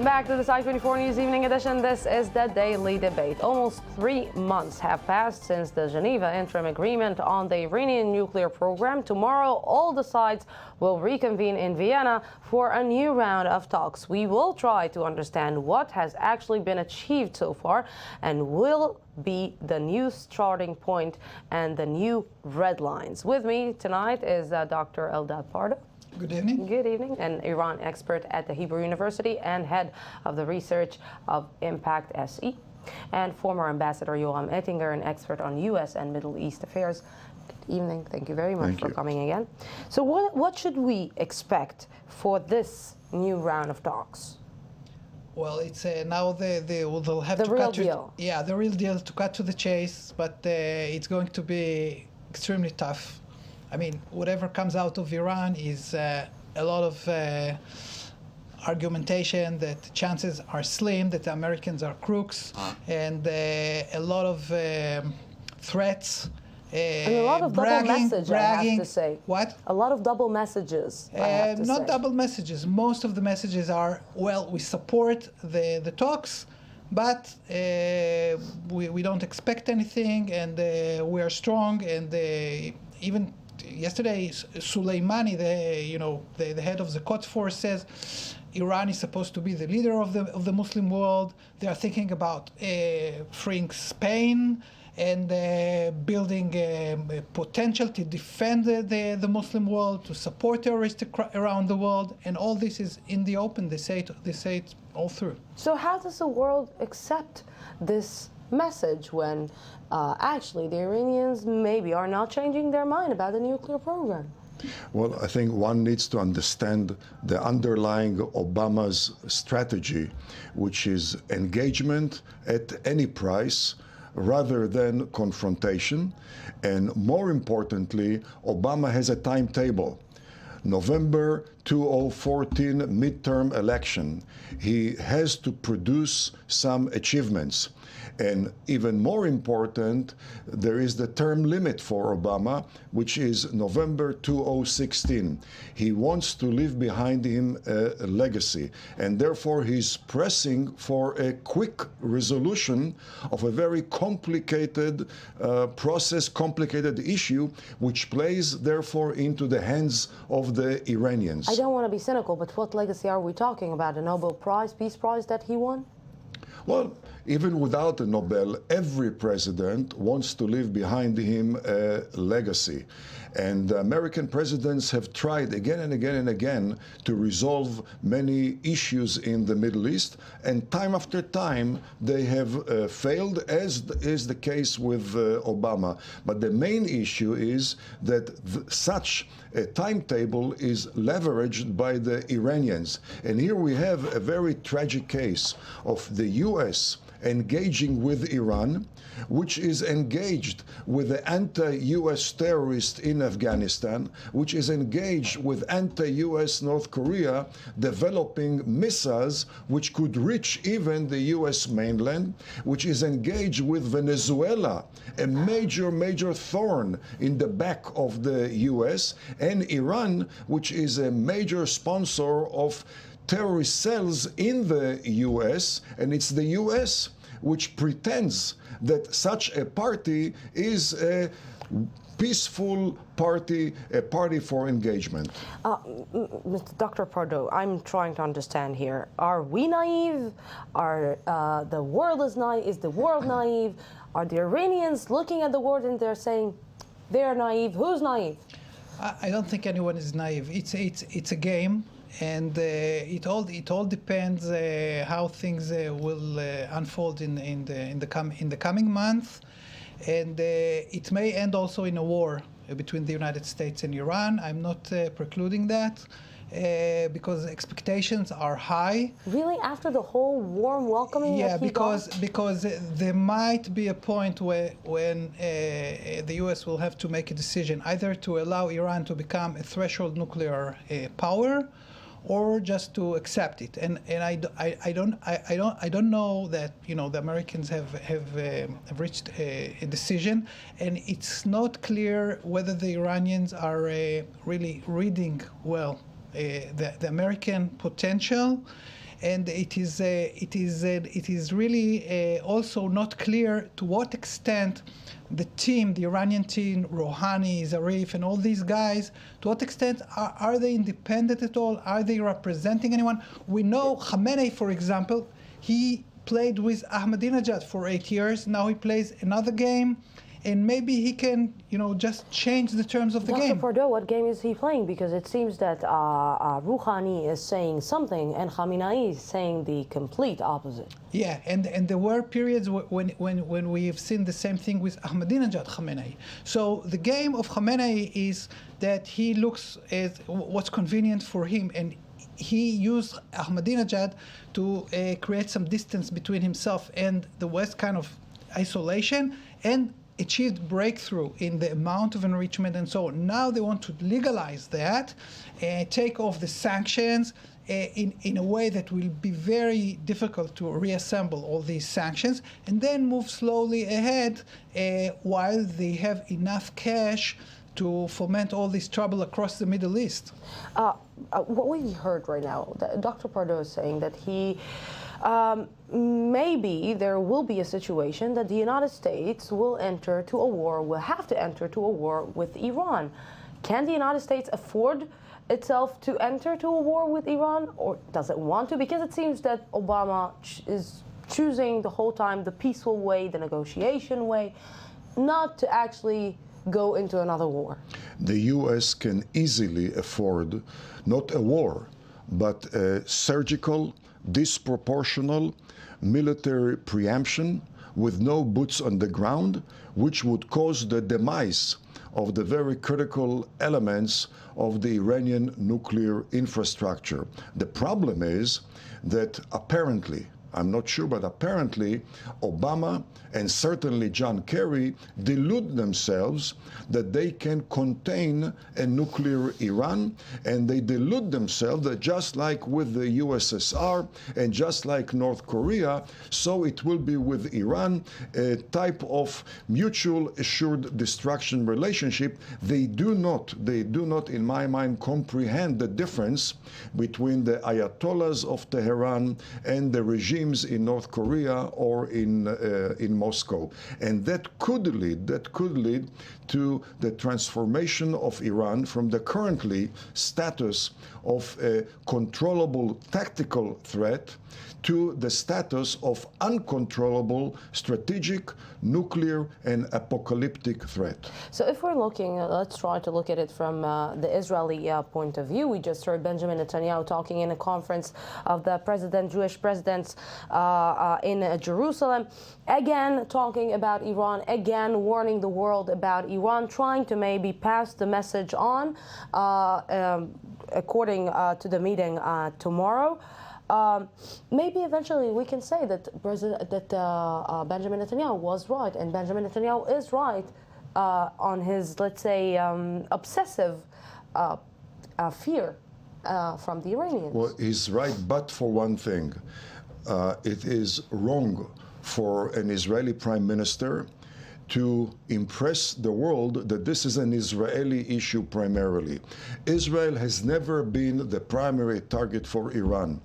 Welcome back to the Site 24 News Evening Edition. This is the Daily Debate. Almost 3 months have passed since the Geneva Interim Agreement on the Iranian nuclear program. Tomorrow, all the sides will reconvene in Vienna for a new round of talks. We will try to understand what has actually been achieved so far and will be the new starting point and the new red lines. With me tonight is Dr. Eldad Pardo. Good evening. Good evening. An Iran expert at the Hebrew University and head of the research of Impact SE. And former Ambassador Yoram Ettinger, an expert on U.S. and Middle East affairs. Good evening. Thank you very much for coming again. So what should we expect for this new round of talks? Well, it's now they'll have the to real cut deal. the real deal, to cut to the chase, but it's going to be extremely tough. I mean, whatever comes out of Iran is a lot of argumentation that chances are slim, that the Americans are crooks, and a lot of threats. And a lot of double messages, I have to say. What? A lot of double messages, I have to Not say. double messages. Most of the messages are, well, we support the talks, but we don't expect anything, and we are strong, and even yesterday, Soleimani, the head of the Quds Force, says Iran is supposed to be the leader of the Muslim world. They are thinking about freeing Spain and building potential to defend the Muslim world, to support terrorists around the world, and all this is in the open. They say it all through. So how does the world accept this message when actually the Iranians maybe are not changing their mind about the nuclear program? Well, I think one needs to understand the underlying Obama's strategy, which is engagement at any price rather than confrontation. And more importantly, Obama has a timetable. November 2014 midterm election. He has to produce some achievements. And even more important, there is the term limit for Obama, which is November 2016. He wants to leave behind him a legacy, and therefore he's pressing for a quick resolution of a very complicated process, complicated issue, which plays therefore into the hands of the Iranians. I don't want to be cynical, but what legacy are we talking about? A Nobel Prize, Peace Prize that he won? Well, even without a Nobel, every president wants to leave behind him a legacy. And American presidents have tried again and again and again to resolve many issues in the Middle East, and time after time they have failed, as is the case with Obama. But the main issue is that such a timetable is leveraged by the Iranians. And here we have a very tragic case of the U.S. engaging with Iran, which is engaged with the anti-U.S. terrorists in Afghanistan, which is engaged with anti-U.S. North Korea, developing missiles which could reach even the U.S. mainland, which is engaged with Venezuela, a major thorn in the back of the U.S., and Iran, which is a major sponsor of terrorist cells in the U.S., and it's the U.S. which pretends that such a party is a peaceful party, a party for engagement. Mr. Dr. Pardo, I'm trying to understand here. Are we naive? Are the world is naive? Is the world naive? Are the Iranians looking at the world and they're saying they're naive? Who's naive? I don't think anyone is naive. It's a game. And it all depends how things will unfold in the coming month, and it may end also in a war between the United States and Iran. I'm not precluding that because expectations are high. Really, after the whole warm welcoming? Yeah, that he because got? There might be a point when the U.S. will have to make a decision either to allow Iran to become a threshold nuclear power, or just to accept it. And I don't know that the Americans have reached a decision, and it's not clear whether the Iranians are really reading well the American potential and it is really also not clear to what extent the team, the Iranian team, Rouhani, Zarif, and all these guys, to what extent are they independent at all? Are they representing anyone? We know Khamenei, for example, he played with Ahmadinejad for 8 years. Now he plays another game, and maybe he can, just change the terms of the game. Dr. Pardo, what game is he playing? Because it seems that Rouhani is saying something and Khamenei is saying the complete opposite. Yeah, and there were periods when we've seen the same thing with Ahmadinejad Khamenei. So the game of Khamenei is that he looks at what's convenient for him, and he used Ahmadinejad to create some distance between himself and the West, kind of isolation, and achieved breakthrough in the amount of enrichment and so on. Now they want to legalize that, take off the sanctions in a way that will be very difficult to reassemble all these sanctions, and then move slowly ahead while they have enough cash to foment all this trouble across the Middle East. What we heard right now, Dr. Pardo is saying that maybe there will be a situation that the United States will have to enter to a war with Iran. Can the United States afford itself to enter to a war with Iran, or does it want to? Because it seems that Obama is choosing the whole time the peaceful way, the negotiation way, not to actually go into another war. The U.S. can easily afford not a war, but a surgical, disproportional military preemption with no boots on the ground, which would cause the demise of the very critical elements of the Iranian nuclear infrastructure. The problem is that apparently, I'm not sure, but apparently Obama and certainly John Kerry delude themselves that they can contain a nuclear Iran, and they delude themselves that just like with the USSR and just like North Korea, so it will be with Iran, a type of mutual assured destruction relationship. They do not, in my mind, comprehend the difference between the Ayatollahs of Tehran and the regimes in North Korea or in Moscow, and that could lead to the transformation of Iran from the currently status of a controllable tactical threat to the status of uncontrollable strategic, nuclear, and apocalyptic threat. So if we're looking, let's try to look at it from the Israeli point of view. We just heard Benjamin Netanyahu talking in a conference of the Jewish presidents in Jerusalem, again talking about Iran, again warning the world about Iran, trying to maybe pass the message on according to the meeting tomorrow. Maybe eventually we can say that Benjamin Netanyahu was right, and Benjamin Netanyahu is right on his, let's say, obsessive fear from the Iranians. Well, he's right, but for one thing. It is wrong for an Israeli prime minister to impress the world that this is an Israeli issue primarily. Israel has never been the primary target for Iran.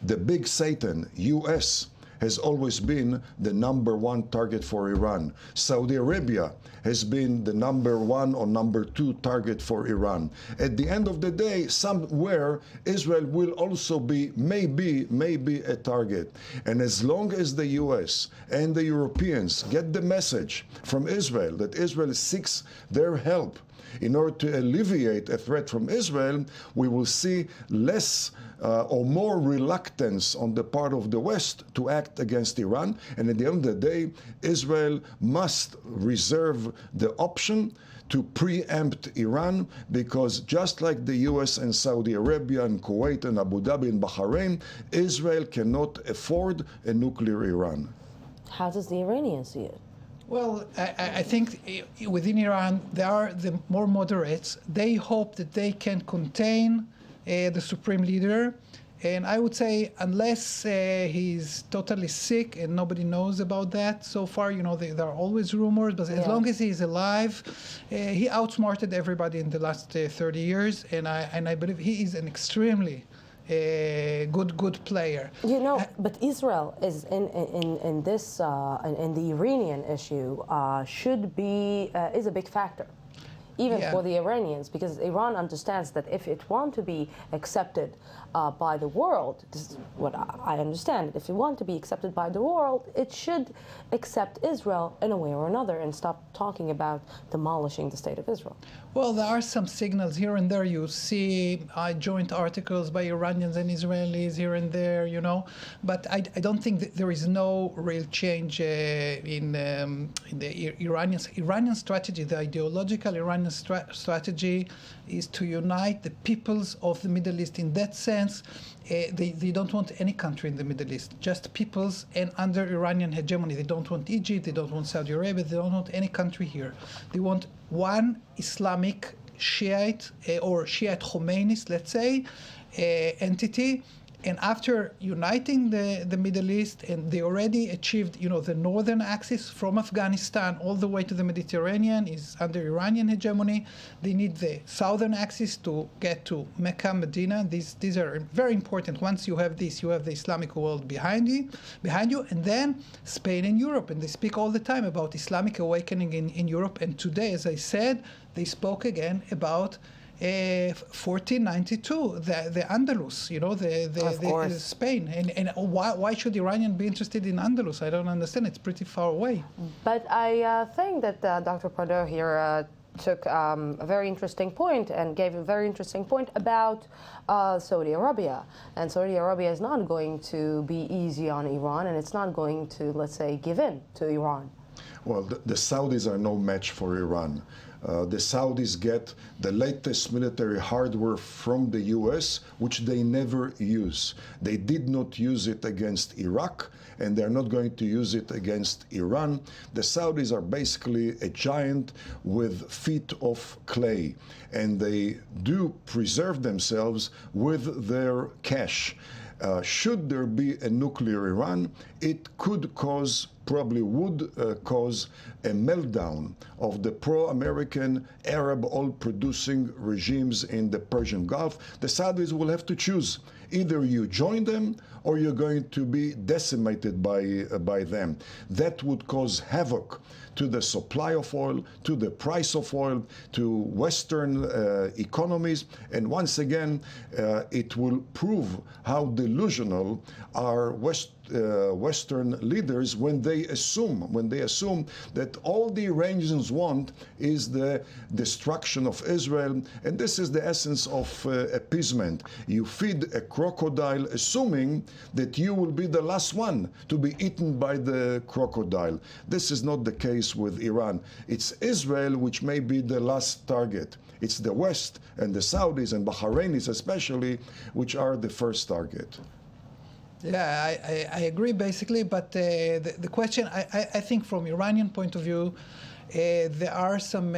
The big Satan, US, has always been the #1 target for Iran. Saudi Arabia has been the #1 or #2 target for Iran. At the end of the day, somewhere Israel will also be maybe a target. And as long as the US and the Europeans get the message from Israel that Israel seeks their help in order to alleviate a threat from Israel, we will see less or more reluctance on the part of the West to act against Iran. And at the end of the day, Israel must reserve the option to preempt Iran, because just like the US and Saudi Arabia and Kuwait and Abu Dhabi and Bahrain, Israel cannot afford a nuclear Iran. How does the Iranians see it? Well, I think within Iran, there are the more moderates. They hope that they can contain the supreme leader. And I would say, unless he's totally sick and nobody knows about that so far, there are always rumors, but as long as he's alive, he outsmarted everybody in the last 30 years. And I believe he is an extremely good player. You know, but Israel is in this in the Iranian issue is a big factor, even Yeah. for the Iranians, because Iran understands that if it wants to be accepted by the world, this is what I understand, if it wants to be accepted by the world, it should accept Israel in a way or another and stop talking about demolishing the state of Israel. Well, there are some signals here and there. You see joint articles by Iranians and Israelis here and there, you know. But I don't think that there is no real change in the Iranian strategy. The ideological Iranian strategy is to unite the peoples of the Middle East. In that sense, they don't want any country in the Middle East, just peoples and under Iranian hegemony. They don't want Egypt, they don't want Saudi Arabia, they don't want any country here. They want one Islamic Shiite or Shiite Khomeinis, let's say, entity. And after uniting the Middle East, and they already achieved, you know, the northern axis from Afghanistan all the way to the Mediterranean is under Iranian hegemony. They need the southern axis to get to Mecca, Medina. These are very important. Once you have this, you have the Islamic world behind you, and then Spain and Europe. And they speak all the time about Islamic awakening in Europe. And today, as I said, they spoke again about 1492, the Andalus, you know, the Spain, and why should Iranian be interested in Andalus? I don't understand. It's pretty far away. But I think that Dr. Pardo here took a very interesting point and gave a very interesting point about Saudi Arabia. And Saudi Arabia is not going to be easy on Iran, and it's not going to, let's say, give in to Iran. Well, the Saudis are no match for Iran. The Saudis get the latest military hardware from the US, which they never use. They did not use it against Iraq, and they're not going to use it against Iran. The Saudis are basically a giant with feet of clay, and they do preserve themselves with their cash. Should there be a nuclear Iran, it could cause, probably would cause a meltdown of the pro-American Arab oil-producing regimes in the Persian Gulf. The Saudis will have to choose. Either you join them or you're going to be decimated by them. That would cause havoc to the supply of oil, to the price of oil, to Western economies. And once again, it will prove how delusional our Western leaders when they assume that all the Iranians want is the destruction of Israel. And this is the essence of appeasement. You feed a crocodile assuming that you will be the last one to be eaten by the crocodile. This is not the case with Iran. It's Israel which may be the last target. It's the West and the Saudis and Bahrainis especially which are the first target. Yeah, I agree basically, but the question, I think from Iranian point of view, there are some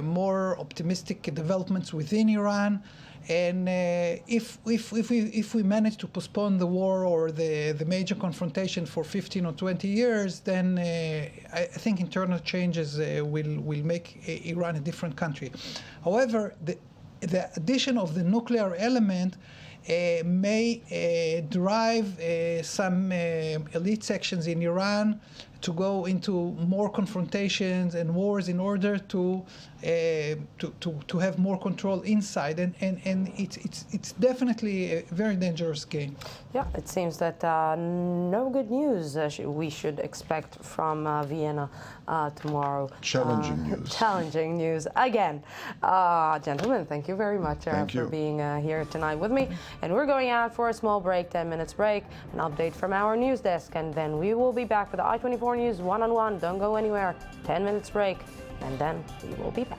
more optimistic developments within Iran. And if we manage to postpone the war or the major confrontation for 15 or 20 years, then I think internal changes will make Iran a different country. However, the addition of the nuclear element may drive some elite sections in Iran to go into more confrontations and wars in order to have more control inside, and it's definitely a very dangerous game. Yeah, it seems that no good news we should expect from Vienna tomorrow. Challenging news. Challenging news again. Gentlemen, thank you very much for being here tonight with me. And we're going out for a small break, 10 minutes break, an update from our news desk, and then we will be back with the I-24 News one-on-one. Don't go anywhere. 10 minutes break, and then we will be back.